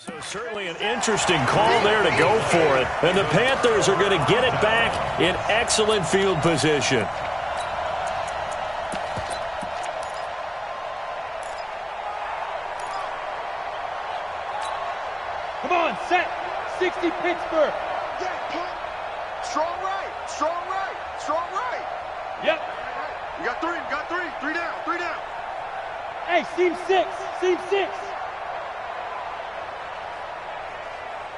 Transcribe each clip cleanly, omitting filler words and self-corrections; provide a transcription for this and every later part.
So certainly an interesting call there to go for it. And the Panthers are going to get it back in excellent field position. Come on, set. 60 Pittsburgh. Strong right, strong right, strong right. Yep. We got three. Three down. Hey, seam 6.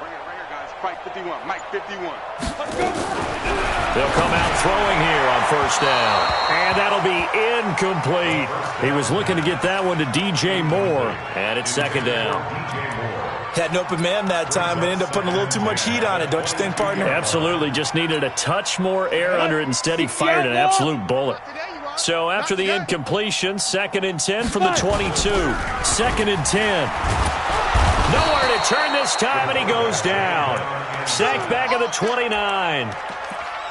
Right here, guys. Mike 51. Mike 51. Let's go. They'll come out throwing here on first down. And that'll be incomplete. He was looking to get that one to DJ Moore. And it's second down. Had an open man that time, but ended up putting a little too much heat on it, don't you think, partner? Absolutely. Just needed a touch more air under it. Instead, he fired an absolute bullet. So after the incompletion, 2nd and 10 from the 22. 2nd and 10. Nowhere to turn this time, and he goes down. Sacked back at the 29.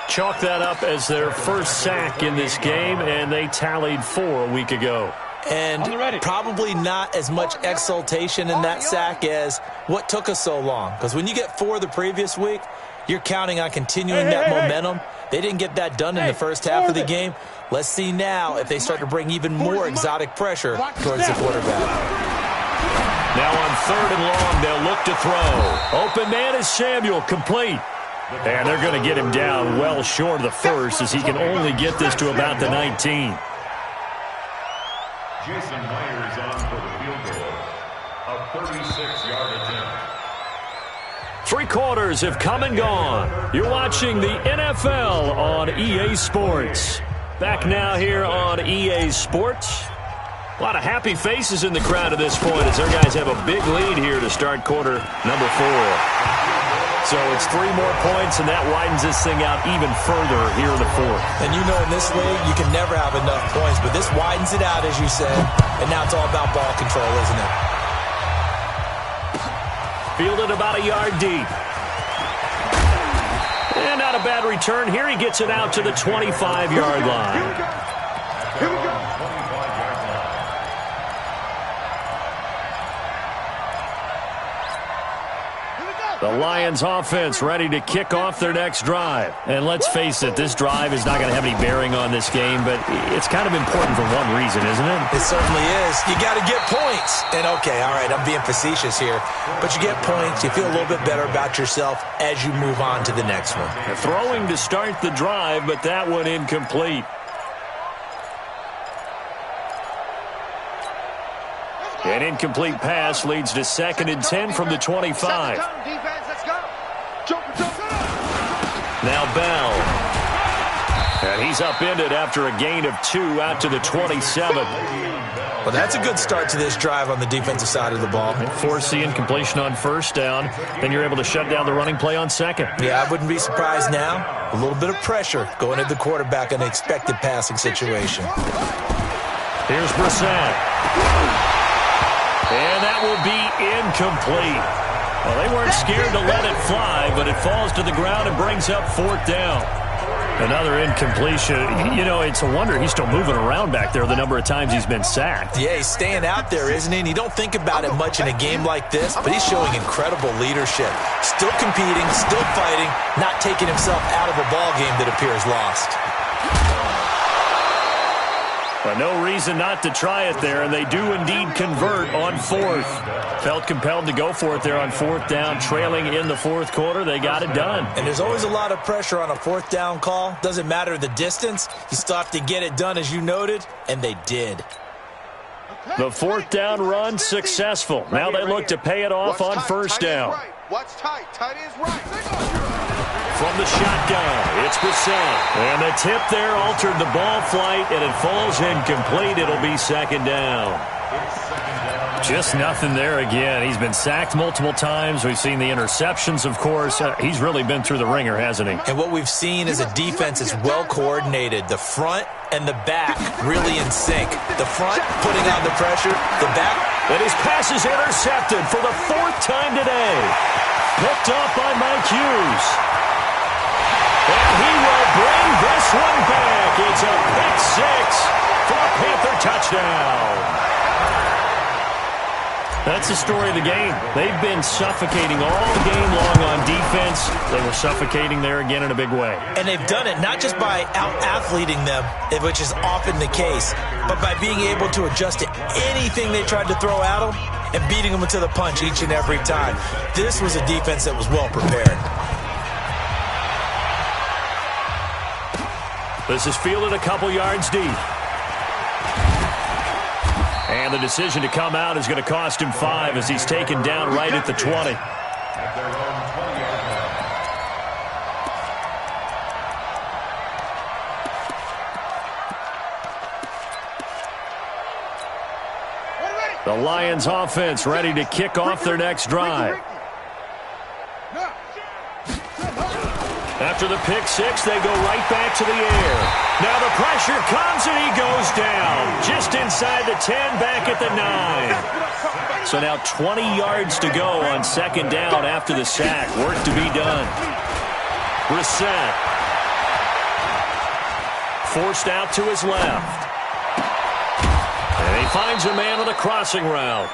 Chalk that up as their first sack in this game, and they tallied 4 a week ago. And probably not as much exultation in that sack as what took us so long. Because when you get 4 the previous week, you're counting on continuing that momentum. They didn't get that done in the first half of the game. Let's see now if they start to bring even more exotic pressure towards the quarterback. Now on 3rd and long, they'll look to throw. Open man is Samuel, complete. And they're going to get him down well short of the first, as he can only get this to about the 19. Jason Myers on for the field goal. A 36-yard attempt. 3 quarters have come and gone. You're watching the NFL on EA Sports. Back now here on EA Sports. A lot of happy faces in the crowd at this point as their guys have a big lead here to start quarter number 4. So it's 3 more points, and that widens this thing out even further here in the 4th. And you know in this league, you can never have enough points, but this widens it out, as you said, and now it's all about ball control, isn't it? Fielded about a yard deep. And not a bad return. Here he gets it out to the 25-yard line. Here we go. The Lions offense ready to kick off their next drive. And let's face it, this drive is not going to have any bearing on this game, but it's kind of important for one reason, isn't it? It certainly is. You got to get points. And okay, all right, I'm being facetious here, but you get points, you feel a little bit better about yourself as you move on to the next one. Throwing to start the drive, but that one incomplete. An incomplete pass leads to 2nd and 10 from the 25. Now Bell. And he's upended after a gain of 2 out to the 27. Well, that's a good start to this drive on the defensive side of the ball. Force the incompletion on first down. Then you're able to shut down the running play on second. Yeah, I wouldn't be surprised now. A little bit of pressure going at the quarterback in an expected passing situation. Here's Brissett. And that will be incomplete. Well, they weren't scared to let it fly, but it falls to the ground and brings up 4th down. Another incompletion. You know, it's a wonder he's still moving around back there the number of times he's been sacked. Yeah, he's staying out there, isn't he? And you don't think about it much in a game like this, but he's showing incredible leadership. Still competing, still fighting, not taking himself out of a ball game that appears lost. But no reason not to try it there, and they do indeed convert on 4th. Felt compelled to go for it there on 4th down, trailing in the 4th quarter. They got it done. And there's always a lot of pressure on a 4th down call. Doesn't matter the distance. You still have to get it done, as you noted, and they did. The 4th down run successful. Now they look to pay it off on first down. What's tight? Tight is right. From the shotgun, it's Brissett. And the tip there altered the ball flight, and it falls incomplete. It'll be 2nd down. Just nothing there again. He's been sacked multiple times. We've seen the interceptions, of course. He's really been through the ringer, hasn't he? And what we've seen is a defense that's well coordinated. The front and the back really in sync. The front putting on the pressure. The back. And his pass is intercepted for the 4th time today. Picked off by Mike Hughes. And he will bring this one back. It's a pick 6 for a Panther touchdown. That's the story of the game. They've been suffocating all game long on defense. They were suffocating there again in a big way. And they've done it not just by out-athleting them, which is often the case, but by being able to adjust to anything they tried to throw at them and beating them to the punch each and every time. This was a defense that was well prepared. This is fielded a couple yards deep. And the decision to come out is going to cost him 5 as he's taken down right at the 20. At their own 20-yard line. The Lions offense ready to kick off their next drive. After the pick six, they go right back to the air. Now the pressure comes and he goes down. Just inside the 10, back at the 9. So now 20 yards to go on second down after the sack. Work to be done. Brissett. Forced out to his left. And he finds a man on the crossing route.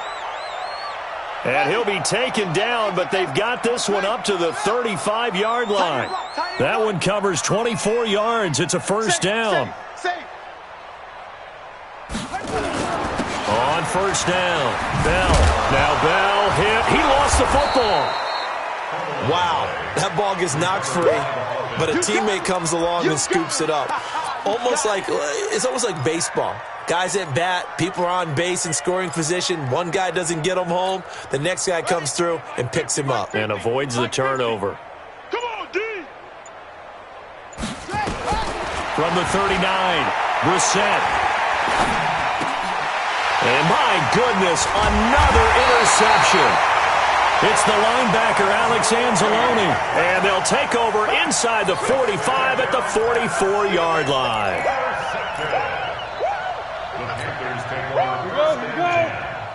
And he'll be taken down, but they've got this one up to the 35-yard line. That one covers 24 yards. It's a first down. On first down, Bell. Now Bell hit. He lost the football. Wow, that ball gets knocked free, but a teammate comes along and scoops it up. It's almost like baseball. Guys at bat, people are on base in scoring position. One guy doesn't get him home. The next guy comes through and picks him up. And avoids the turnover. Come on, D. From the 39, Brissett. And my goodness, another interception. It's the linebacker, Alex Anzalone. And they'll take over inside the 45 at the 44-yard line. Here we go.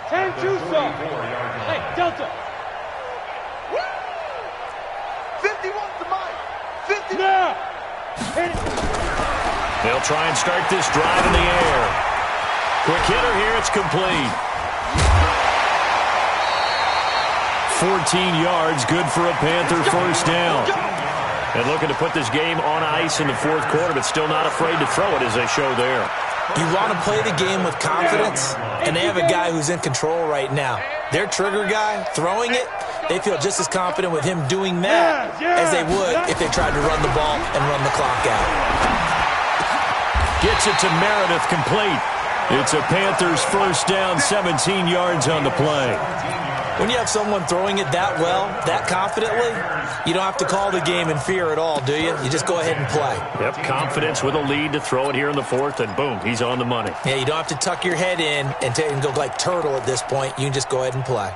10-2 song. Hey, Delta. 51 to Mike. 50. Now. Hit it. They'll try and start this drive in the air. Quick hitter here, it's complete. 14 yards, good for a Panther first down. And looking to put this game on ice in the fourth quarter, but still not afraid to throw it as they show there. You want to play the game with confidence, and they have a guy who's in control right now. Their trigger guy, throwing it, they feel just as confident with him doing that as they would if they tried to run the ball and run the clock out. Gets it to Meredith, complete. It's a Panthers first down, 17 yards on the play. When you have someone throwing it that well, that confidently, you don't have to call the game in fear at all, do you? You just go ahead and play. Yep, confidence with a lead to throw it here in the fourth, and boom, he's on the money. Yeah, you don't have to tuck your head in and go like turtle at this point. You can just go ahead and play.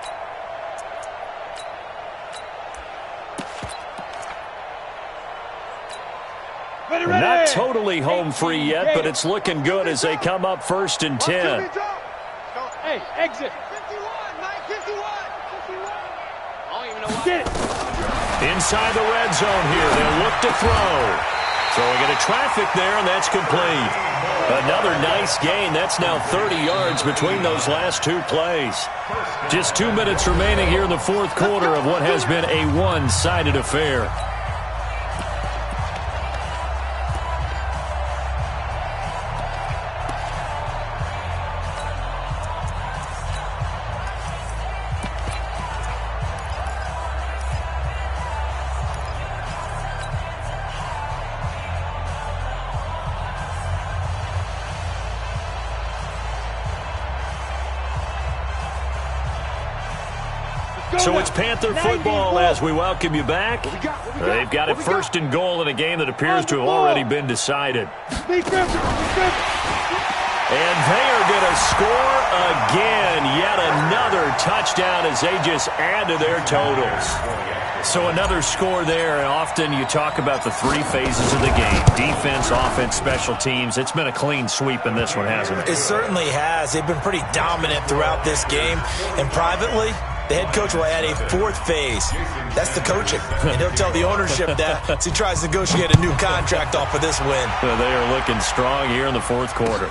We're not totally home free yet, but it's looking good as they come up first and 10. Hey, exit. 51, Mike, 51. I don't even know why. Get it. Inside the red zone here, they'll look to throw. Throwing into traffic there, and that's complete. Another nice gain. That's now 30 yards between those last two plays. Just 2 minutes remaining here in the fourth quarter of what has been a one-sided affair. So it's Panther football as we welcome you back. They've got it first and goal in a game that appears to have already been decided. And they are going to score again. Yet another touchdown as they just add to their totals. So another score there, and often you talk about the three phases of the game. Defense, offense, special teams. It's been a clean sweep in this one, hasn't it? It certainly has. They've been pretty dominant throughout this game. And privately, the head coach will add a fourth phase. That's the coaching. And he'll tell the ownership that as he tries to negotiate a new contract off of this win. Well, they are looking strong here in the fourth quarter.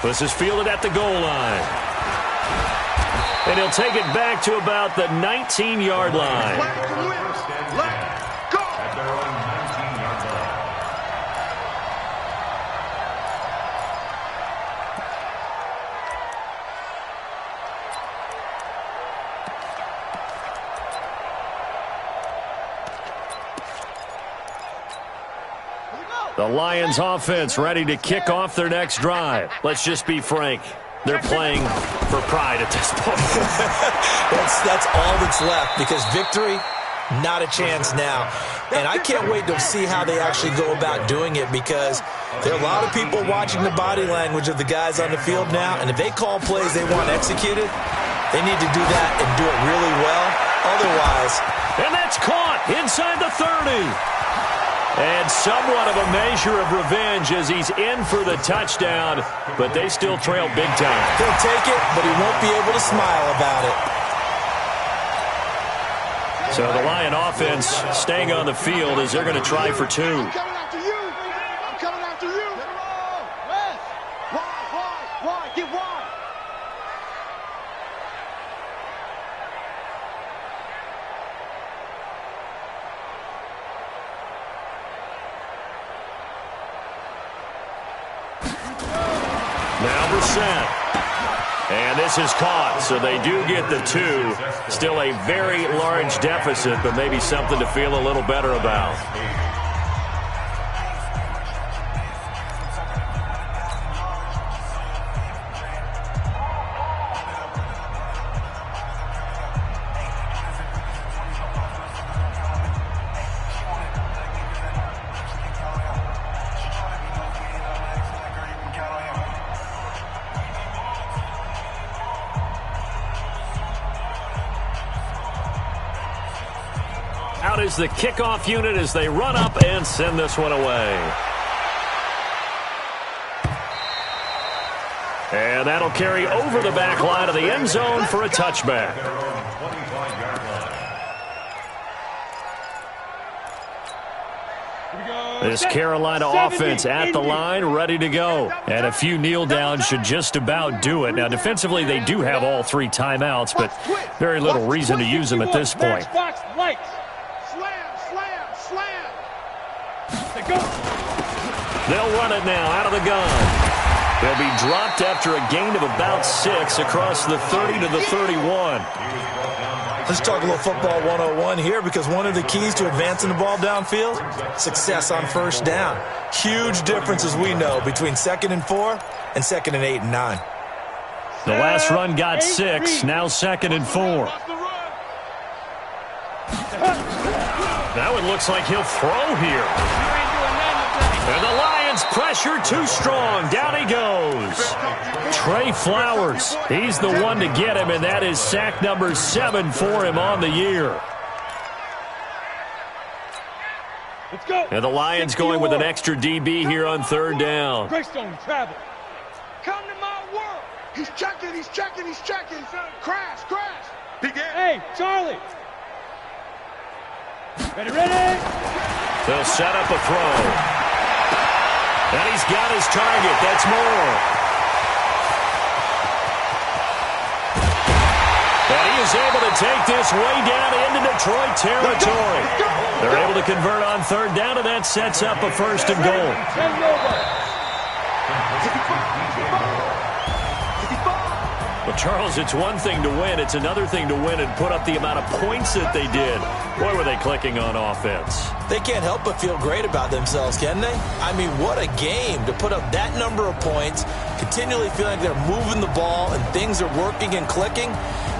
This is fielded at the goal line. And he'll take it back to about the 19-yard line. At their own 19-yard line. The Lions offense ready to kick off their next drive. Let's just be frank. They're playing for pride at this point. That's all that's left, because victory, not a chance now. And I can't wait to see how they actually go about doing it, because there are a lot of people watching the body language of the guys on the field now, and if they call plays they want executed, they need to do that and do it really well. Otherwise. And that's caught inside the 30. And somewhat of a measure of revenge as he's in for the touchdown, but they still trail big time. He'll take it, but he won't be able to smile about it. So the Lion offense staying on the field as they're going to try for two. I'm coming after you. I'm coming after you. West. Wide. Get wide. Now Brissett. And this is caught, so they do get the two. Still a very large deficit, but maybe something to feel a little better about. Out is the kickoff unit as they run up and send this one away. And that'll carry over the back line of the end zone for a touchback. This Carolina offense at the line, ready to go. And a few kneel downs should just about do it. Now, defensively, they do have all three timeouts, but very little reason to use them at this point. They'll run it now out of the gun. They'll be dropped after a gain of about 6 across the 30 to the 31. Let's talk a little football 101 here, because one of the keys to advancing the ball downfield, success on first down. Huge difference, as we know, between 2nd and 4 and 2nd and 8 and 9. The last run got 6, now 2nd and 4. Now it looks like he'll throw here. And the Lions pressure too strong. Down he goes. Trey Flowers, he's the one to get him, and that is sack number 7 for him on the year. Let's go. And the Lions going with an extra DB here on 3rd down. Greystone travel. Come to my world. He's checking. Crash. Hey, Charlie. Ready? They'll set up a throw. And he's got his target. That's Moore. And he is able to take this way down into Detroit territory. They're able to convert on 3rd down, and that sets up a 1st and goal. Well, Charles, it's one thing to win. It's another thing to win and put up the amount of points that they did. Boy, were they clicking on offense. They can't help but feel great about themselves, can they? I mean, what a game to put up that number of points, continually feeling like they're moving the ball and things are working and clicking.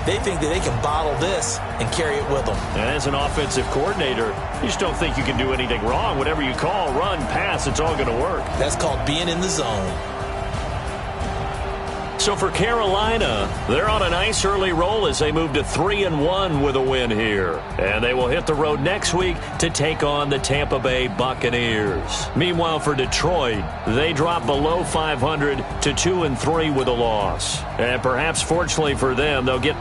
They think that they can bottle this and carry it with them. And as an offensive coordinator, you just don't think you can do anything wrong. Whatever you call, run, pass, it's all going to work. That's called being in the zone. So for Carolina, they're on a nice early roll as they move to 3-1 with a win here. And they will hit the road next week to take on the Tampa Bay Buccaneers. Meanwhile, for Detroit, they drop below 500 to 2-3 with a loss. And perhaps fortunately for them, they'll get